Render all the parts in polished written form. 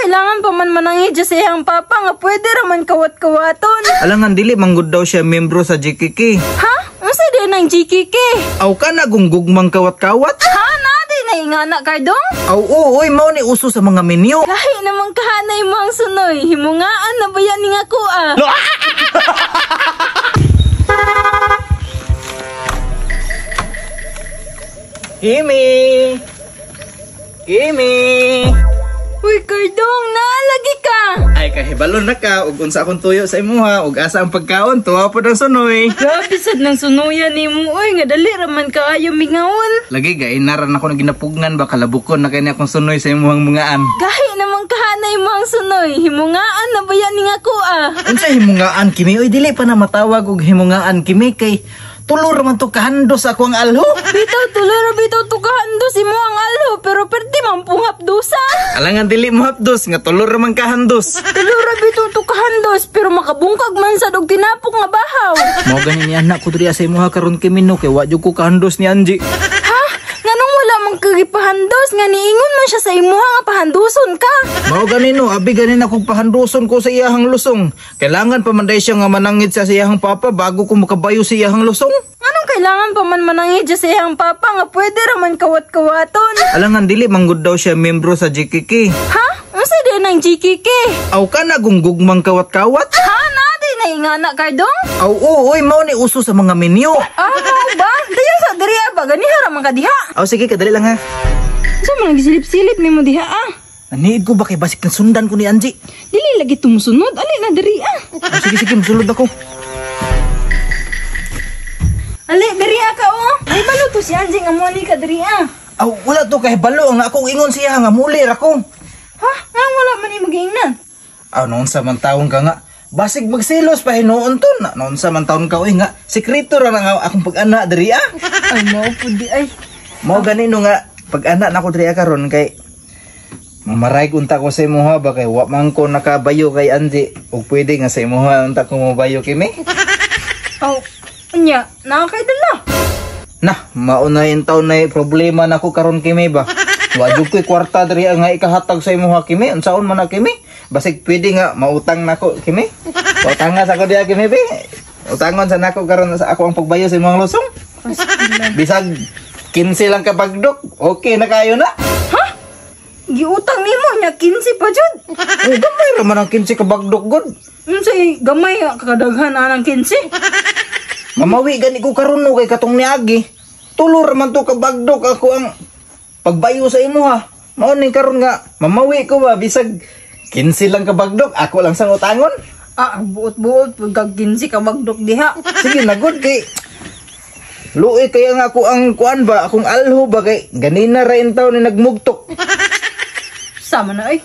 kailangan pa man manangid sa iyang papa nga pwede raman kawat-kawaton. Alangan dili manggod daw siya membro sa GKK. Ha? Unsa din ang GKK? Aw ka na gunggugmang kawat-kawat? Ha? Nadi na ingana kardong? Aw oy, mao ni uso sa mga menu. Lahi namang kahanay mo ang sunoy. Himungaan na ba yan ni nga kuha? Kimi! Kimi! Uy, Kardong, naalagi ka! Ay, kahibalon na ka. Ug unsa akong tuyo sa imuha. Ug asa ang pagkaon. Tuwa po ng sunoy. Grabe sad ng sunuyan ni mo. Uy, nga dali raman ka ayaw mingawon. Lagi, gainaran ako na ginapugnan. Baka labukon na kanya akong sunoy sa imuhang mungaan. Gahi namang kahanay mo ang sunoy. Himungaan na ba yan ni nga kuha? Unsa himungaan, Kimi? Uy, dili pa na matawag og himungaan, Kimi. Kay tulor man to kahandos ako ang alho. Bitaw, tuloro, bitaw, tukahandos mo ang alho. Pero perti man pungapdusa. Alangan dili mo hapdos. Nga tulor man kahandos. Tuloro, bitaw, tukahandos. Pero makabungkag man sa dog tinapok nga bahaw. Mao ganin ni anak ko diri sa imuha karon, Kimi, no. Kay wa jud ko kahandos ni Angie. Ha? Nganong wala mang kagipahandos? Nga niingon man siya sa imuha nga pahanduson ka. Mao ganin, no. Abi ganin akong pahanduson ko sa iyahang lusong. Kailangan pa man day siya nga manangid sa iyahang papa bago ko makabayo sa iyahang lusong. Anong kailangan pa man manangid sa iyang papa nga pwede raman kawat-kawaton? Alangan dili manggod daw siya membro sa GKK. Ha? Unsa din ang GKK? Aw ka na gunggugmang kawat-kawat? Ha? Nadi na ingana kardong? Aw oy, mao ni uso sa mga menu. Ah, mao ba? Dayon sa diriya ba gani haraman ka diha? Aw sige, kadali lang ha. Sa mga gisilip-silip nimo diha ah. Naniid ko ba kay basik na sundan ko ni Angie? Dili lagi tumusunod, ali na diriya. Aw sige, musulod ako. Ali diriya ka oh. Ay balo to si Anjing amo ni ka diriya. Aw wala to kay balo ang akong ingon siya nga mulir ako. Ha? Nga wala man ni magiingnan. Aw noon sa man taon ka nga. Basig magsilos pa hinuon to na. Noon sa man taon ka uy nga. Sekreto ra nga akong pag-ana diriya. Ay mao pudi ay. Mao ganino nga pag-ana na ko diriya karon kay mamaray unta ko sa imuha ba kay wa man ko nakabayo kay Angie. Ug pwede nga sa imuha unta ko mabayo kimi. Oh, unya, nakakaidala. Nah, maunahin taon na problema na ko karon kimi ba. Wajud ko'y kwarta diri nga ikahatag sa imuha kimi. Unsaon man na kimi? Basig pwede nga mautang nako kimi. Utang nga sa ko diha kimi be. Utangon sa nako karon sa ako ang pagbayo sa imong lusong. Bisag 15 lang ka bagdok. Okay na kayo na. Ha? Giutang nimo nya 15 pa jud. Oh, gamay ra man ang 15 ka bagdok god. Unsay gamay kadaghan anang 15? Mamawi gani ko karon no kay katong niagi. Tulor man to ka bagdok ako ang pagbayo sa imuha. Mao ni karon nga mamawi ko ba bisag 15 lang ka bagdok, ako lang sang utangon. Ah, buot-buot pagka 15 ka magdok diha. Sige na good kay luoy kaya nga ako ang kuan ba, akong alho ba kay ganina ra intaw ni nagmugtok. Sama na ay.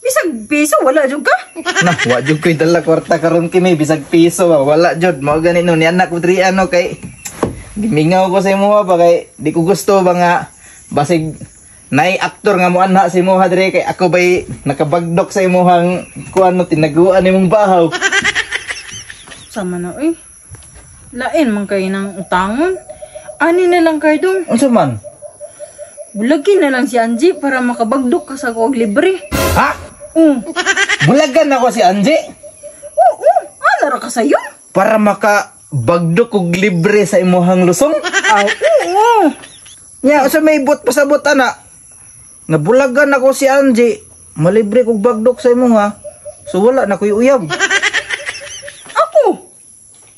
Bisag piso wala jud ka. Nah, wa jud ko'y dala kwarta karon kimi bisag piso ba, wala jud. Mao ganino ni anak ko diri ano kay gimingaw ko sa imuha ba kay di ko gusto ba nga basig nay aktor nga mo anha sa imuha diri kay ako bay nakabagdok sa imuhang kuan no tinaguan imong bahaw. Sama na ay. Lain man kay nang utangon. Ani na lang kardong. Unsa man? Bulagin na lang si Angie para makabagdok ka sa kog libre. Ha? Bulagan ako si Angie? Oo, ano ra ka sayo? Para makabagdok og libre sa imuhang lusong? Aw, oo. Nya, sa may bot pasabot ana. Nabulagan ako si Angie. Malibre kog bagdok sa imuha. So wala na ko'y uyab. Ako?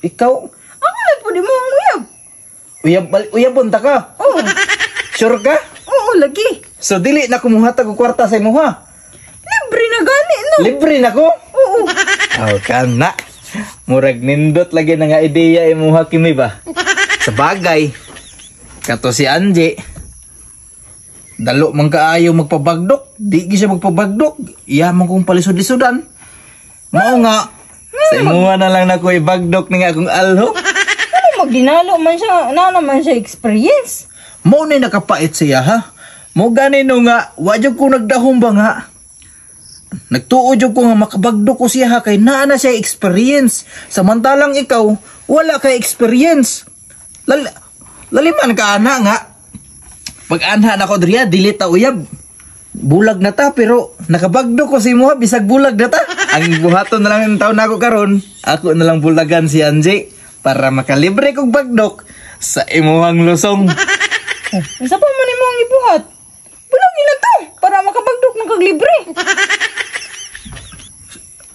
Ikaw? Ako na po di mo ang uyab. Uyabon ta ka? Oo. Sure ka? Oo, lagi. So dili na kumuhatag og kwarta sa imuha. Libre na gani, no? Libre na ko? Oo. Aw kana. Murag nindot lagi na nga ideya imuha kimi ba? Sa bagay. Kato si Angie. Dalo man kaayo magpabagdok. Di gi siya magpabagdok. Iya man kong palisod-lisodan. Mao nga. Sa imuha na lang na ko ibagdok ni nga akong alho. Ano magdinalo man siya, na naman siya experience. Mao ni nakapait siya ha. Mo ganino nga, wadyo ko nagdahom ba nga. Nagtuo jud ko nga makabagdok ko siya ha kay naa na siya experience. Samantalang ikaw, wala kay experience. Laliman ka ana nga. Pag anha na ko diriya, dili ta uyab. bulag na ta pero nakabagdo ko si mo bisag bulag na ta. Ang buhaton na lang ang taon ako karon. Ako na lang bulagan si Angie para makalibre kog bagdok sa imuhang lusong. Isa pa man imo ang ibuhat. Bulag nila to para makabagdok ng kaglibre.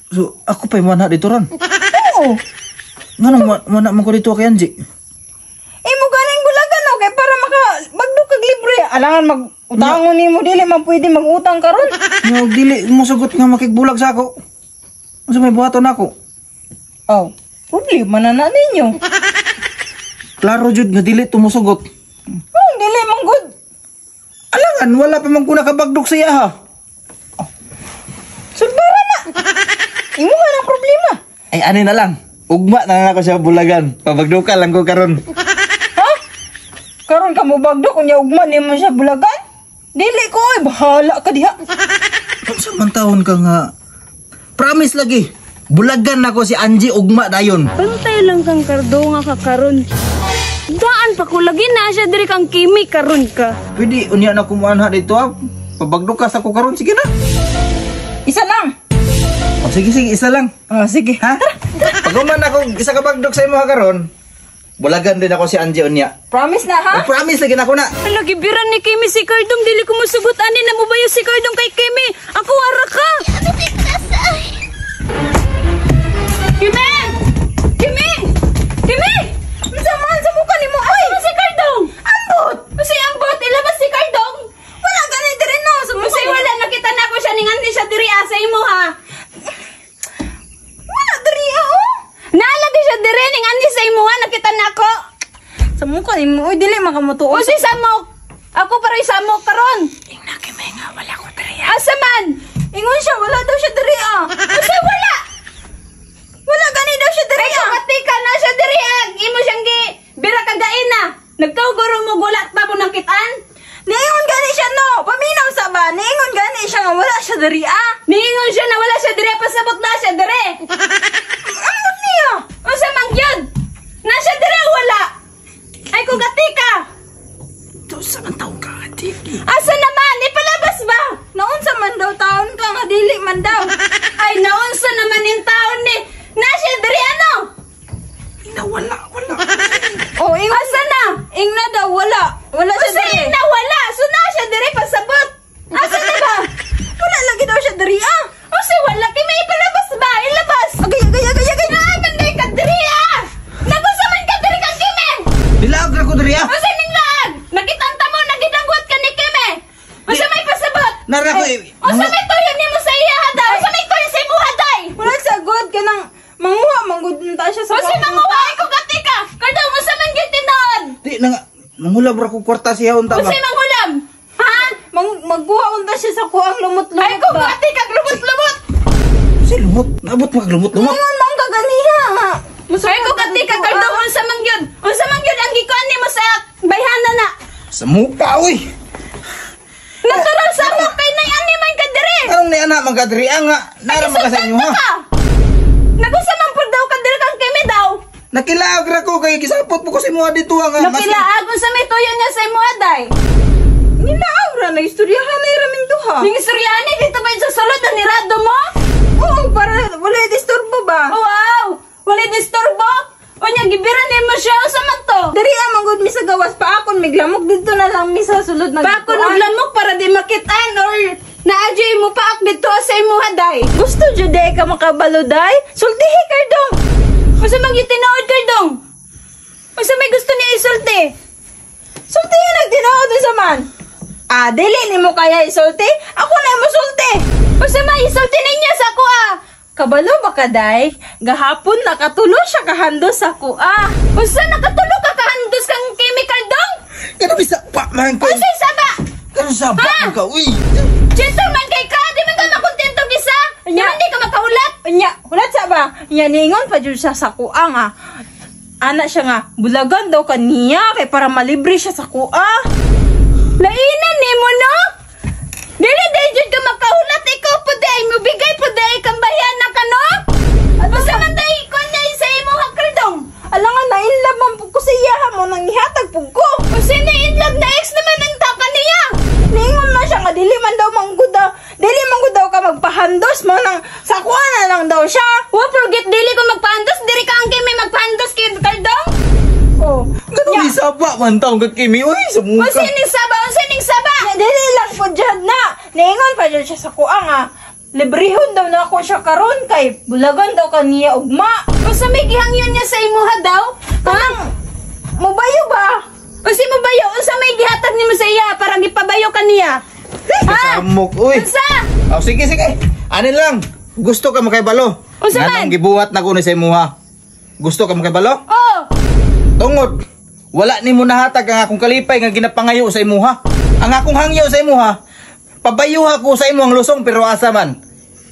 So, ako pa mana dito ron. Oo. Ngano mana man ko dito kay Angie? Imo galing bulagan no kay para makabagdok kag libre. Alangan mag-utangon nimo dili man pwede mag-utang karon. Nga dili mo sugot nga makigbulag sa ako. Unsa may buhaton ako? Oh, problema na ninyo. Klaro jud nga dili tumusugot. Dili man good. Alangan wala pa man ko nakabagdok siya ha. Sulbara na. Imo na problema. Ay ani na lang. Ugma na ako siya bulagan. Pabagdukan lang ko karon. Ha? Karon ka mo bagdok unya ugma nimo siya bulagan? Dili ko ay bahala ka diha. Unsa man taon ka nga? Promise lagi. Bulagan ako si Angie ugma dayon. Pantay lang kang kardo nga kakaron. Daan pa ko lagi na siya diri kang kimi karon ka. Pwede unya na kumuanha dito ha. Pabagdok ka sa ko karon sige na. Isa lang. Oh, sige isa lang. Sige. Ha? Pag man ako isa ka bagdok sa imo ha karon. Bulagan din ako si Angie unya. Promise na ha? Oh, promise lagi na ako na. Lagi biran ni Kimi si Cardong dili ko musugot ani na mo bayo si Cardong kay Kimi. Ako ara ka. Kimi! Kimi! Kimi! Samahan sa mukha ni mo. Ay, si Cardong. Ambot! Kasi ambot ilabas si Cardong. Wala ganit rin no. Sa Kasi wala nakita na ko siya ningan di siya diri sa imo ha. Wala diri oh. Naalagi siya diri ningan di sa imo ha nakita na ko. Sa mukha ni mo. Uy, dili makamutuon. O si Samok. Ako para Samok karon. Tingnan kay may nga. Wala ko diri. Asa man? Ingon siya. Wala daw siya diri ah. Kasi wala. Wala ganit daw siya diri Ay, ah. kumatika na siya diri ag. Imo siyang gi bira kagain na. Nagtuguro mo gulat pa mo nang kitaan. Niingon gani siya no. Paminaw sa ba? Niingon gani siya nga wala siya diri ah. Niingon siya na wala siya diri pasabot na siya diri. Ambot niya. Unsa man gyud? Na siya diri o wala? Ay kugatika. Sa man taon ka, Angie? Asa naman? Ipalabas ba? Naunsa man daw taon ka nga dili man daw. Ay naunsa naman in taon ni. Na siya diri ano? Wala. Oh, ingon. Asa na? Ingna daw wala. Wala siya Kasi diri. na wala. So na siya diri pasabot. Asa na ba? Wala lagi daw siya diri ah. Kasi wala kay may ipalabas ba? Ilabas. Agay. Nanday ka diri ah! Nagusaman ka diri kang Kimi! Dilaag ako diri ha. Masa ning laag? Nakitanta mo, nagidanggot ka ni Kimi! Masa may pasabot? Nara ko eh. Masa may tuyo ni mo sa iya haday? Masa may tuyo sa imo haday? Wala sagod ka nang manguha manggod ta siya sa Masa manguhay ko gati ka? Kada masa man gyud tinuod? Di na nga. Mangulab ra ko kwarta siya unta ba? Masa mangulam? Ha? magguha unta siya sa kuang lumot-lumot Ay ko gati kag lumot-lumot! Si lumot. Nabot maglumot-lumot. Ingon man ka ganiha nga. Ay ko gati kag kardong unsa man gyud? Unsa man gyud ang gikuan nimo sa bayhana na? Sa mukha, uy. Natural sa mo kay nay ani man ka diri. Anong ni anak magkadiri nga? Nara ka sa inyo ha? Nagusa man pud daw ka diri kang Kimi daw. Nakilaag ra ko kay kisapot mo ko si mga dito nga. Nakilaag unsa may tuyo niya sa imo aday. Nilaag ra na istoryahan na raming duha. Ning istoryani dito ba sa sulod ang nirado mo? Oo, para wala disturbo ba? Wow! Wala disturbo. Unya gibiran ni mo siya usa man to. Diri manggod mi sa gawas pa akon miglamok dito na lang mi sa sulod na. Pa ako naglamok para di makitaan or naadyo mo paak dito sa imo haday. Gusto jud ka makabalo day? Sultihi kardong. Unsa man gyud tinuod kardong? Unsa may gusto ni isulti? Sultihi nagtinood sa man. Ah, dili nimo kaya isulti? Ako na mo sulti. Unsa may isulti ninyo sa kuha? Kabalo ba ka day? Gahapon nakatulo siya kahando sa kuha. Unsa nakatulo ka kahandos kang Kimi kardong? Kano bisa pa man ko. Unsa saba? Kano sa Ha? ba ka, uy. Gentleman kay ka, di man ka makontento gisa? Di man di ka makaulat? Nya, hulat sa ba? Nya ningon pa jud siya sa kuha nga. Ana siya nga, bulagan daw kaniya kay para malibre siya sa kuha. Lainan ni mo no? Dili day jud ka makaulat ikaw pud ay mo bigay pud ay kang bayan ka no? Basta man day kon day sa imo hakredong. Alangan na inlove man pug ko sa iya mo nang ihatag pug ko. Kasi ni inlove na ex naman ang taka niya. Ningon na siya nga dili man daw mang magpahandos mo nang sakuha na lang daw siya. Wa forget dili ko magpahandos, diri ka ang kimi magpahandos kay Kaldong. Oh. Ganun ni saba man taong ka kimi. Uy, sumuka. Usining saba. Dili lang po dyan na. Niingon pa dyan siya sa kuang librehon daw na ako siya karon kay bulagan daw kaniya ugma. Usa may gihangyon niya sa imuha daw? Kanang mubayo ba? Usi mo bayo, unsa may gihatag nimo sa iya para gipabayo kaniya? Ha? Samok, uy. Unsa? Oh, sige. Ano lang. Gusto ka makaibalo? Unsa man? Nganong gibuhat na ko ni sa imuha. Gusto ka makaibalo? Oh. Tungod. Wala ni mo nahatag ang akong kalipay nga ginapangayo sa imuha. Ang akong hangyo sa imuha, pabayuha ko sa imo ang lusong pero asa man.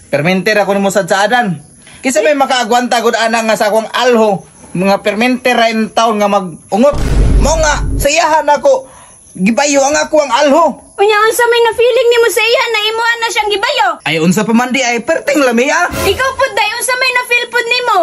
Permenter ako nimo sad sa adan. Kisa may makaagwanta gud ana nga sa akong alho, mga permenter ra in taon nga magungot. Mo nga sayahan ako gibayo ang ako ang alho. Unya unsa may na feeling nimo sa iya na imuha na siyang gibayo? Ay unsa pa man di ay perting lami ah. Ikaw pud day unsa may na feel pud nimo?